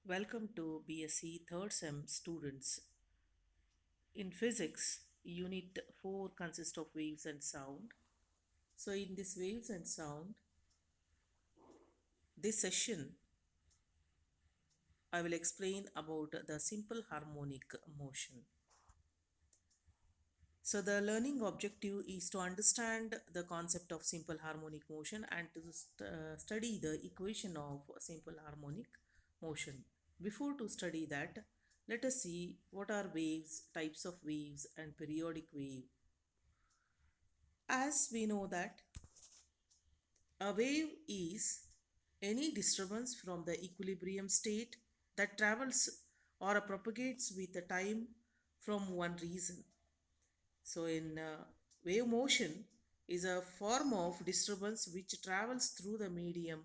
Welcome to BSc third sem students. In physics, unit 4 consists of waves and sound. So in this waves and sound, this session I will explain about the simple harmonic motion. So the learning objective is to understand the concept of simple harmonic motion and to study the equation of simple harmonic motion. Before to study that, let us see what are waves, types of waves and periodic wave. As we know that a wave is any disturbance from the equilibrium state that travels or propagates with the time from one region. So in wave motion is a form of disturbance which travels through the medium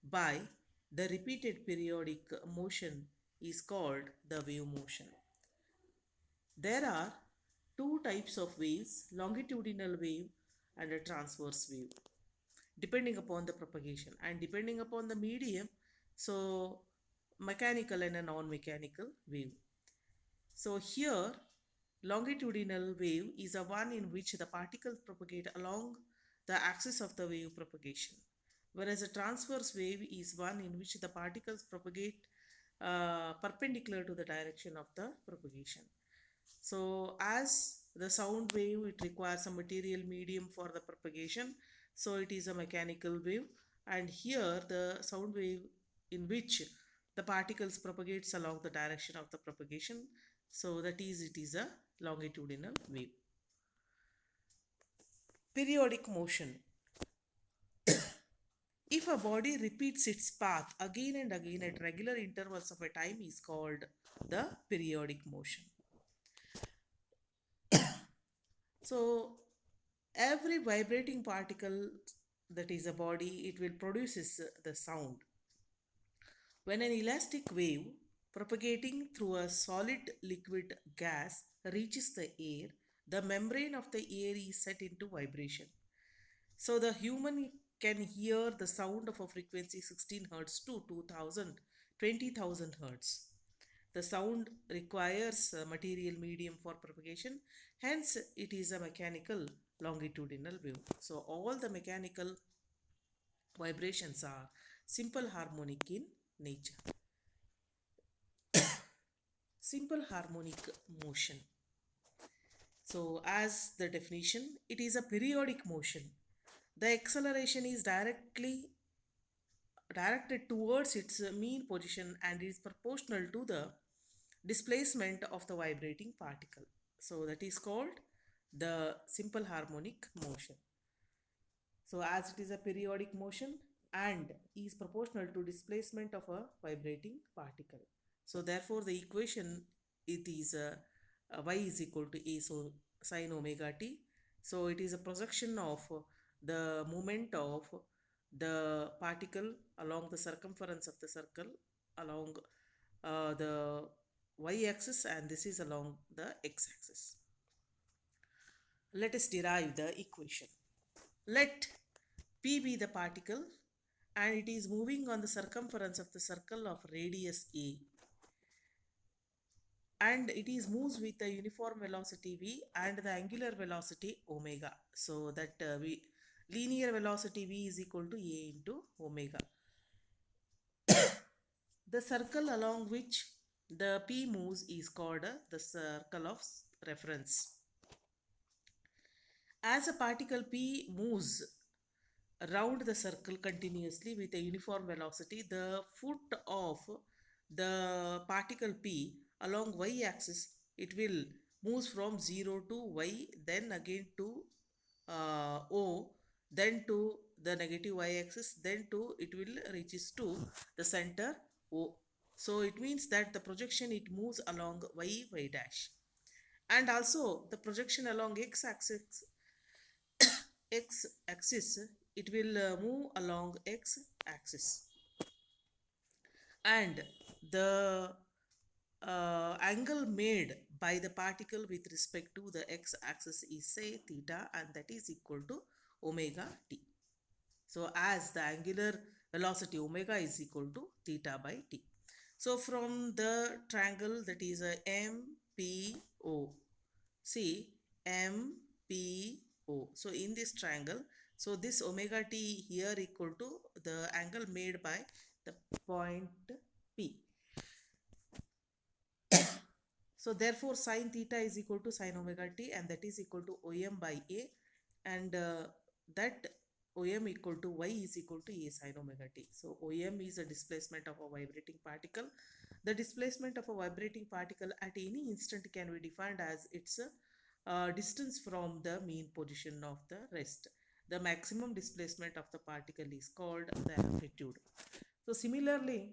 by the repeated periodic motion is called the wave motion. There are two types of waves, longitudinal wave and a transverse wave, depending upon the propagation and depending upon the medium. So mechanical and a non-mechanical wave. So here longitudinal wave is a one in which the particles propagate along the axis of the wave propagation, whereas a transverse wave is one in which the particles propagate perpendicular to the direction of the propagation. So as the sound wave, it requires a material medium for the propagation, so it is a mechanical wave. And here the sound wave in which the particles propagates along the direction of the propagation, so that is it is a longitudinal wave. Periodic motion. If a body repeats its path again and again at regular intervals of a time is called the periodic motion. So every vibrating particle, that is a body, it will produces the sound. When an elastic wave propagating through a solid liquid gas reaches the air, the membrane of the air is set into vibration. So the human can hear the sound of a frequency 16 Hz to 2000, 20,000 Hz. The sound requires a material medium for propagation, hence it is a mechanical longitudinal wave. So all the mechanical vibrations are simple harmonic in nature. Simple harmonic motion. So as the definition, it is a periodic motion. The acceleration is directed towards its mean position and is proportional to the displacement of the vibrating particle. So that is called the simple harmonic motion. So as it is a periodic motion and is proportional to displacement of a vibrating particle. So therefore the equation, it is y is equal to a so sine omega t. So it is a projection of the moment of the particle along the circumference of the circle along the y-axis, and this is along the x-axis. Let us derive the equation. Let P be the particle and it is moving on the circumference of the circle of radius a, and it is moves with a uniform velocity v and the angular velocity omega. So that linear velocity v is equal to a into omega. The circle along which the P moves is called the circle of reference. As a particle P moves around the circle continuously with a uniform velocity, the foot of the particle P along y-axis, it will moves from 0 to y, then again to O, then to the negative y-axis, then to it will reaches to the center O. So it means that the projection, it moves along y dash, and also the projection along x-axis, it will move along x-axis, and the angle made by the particle with respect to the x-axis is say theta, and that is equal to omega t. So as the angular velocity omega is equal to theta by t. So from the triangle, that is a MPO. See, MPO. So in this triangle, so this omega t here equal to the angle made by the point P. So therefore sine theta is equal to sine omega t, and that is equal to OM by A, and that OM equal to Y is equal to A sine omega t. So OM is a displacement of a vibrating particle. The displacement of a vibrating particle at any instant can be defined as its distance from the mean position of the rest. The maximum displacement of the particle is called the amplitude. So similarly,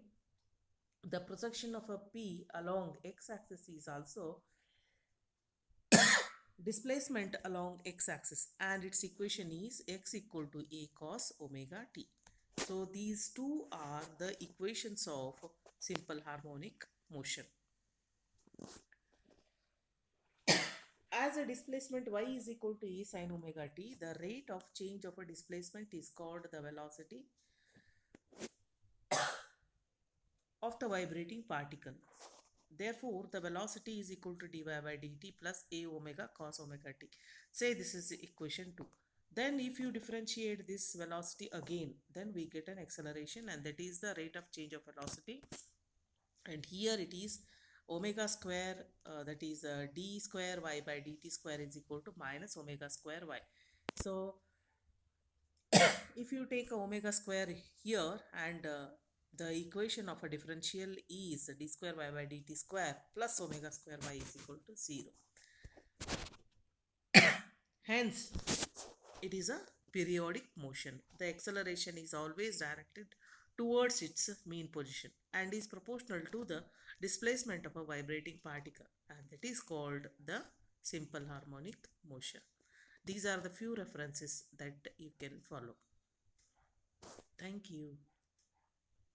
the projection of a P along x-axis is also displacement along x-axis, and its equation is x equal to a cos omega t. So these two are the equations of simple harmonic motion. As a displacement y is equal to e sin omega t, the rate of change of a displacement is called the velocity of the vibrating particle. Therefore, the velocity is equal to dy by dt plus a omega cos omega t. Say this is equation 2. Then if you differentiate this velocity again, then we get an acceleration, and that is the rate of change of velocity. And here it is omega square, that is d square y by dt square is equal to minus omega square y. So if you take omega square here, and the equation of a differential is d square y by dt square plus omega square y is equal to 0. Hence, it is a periodic motion. The acceleration is always directed towards its mean position and is proportional to the displacement of a vibrating particle, and that is called the simple harmonic motion. These are the few references that you can follow. Thank you.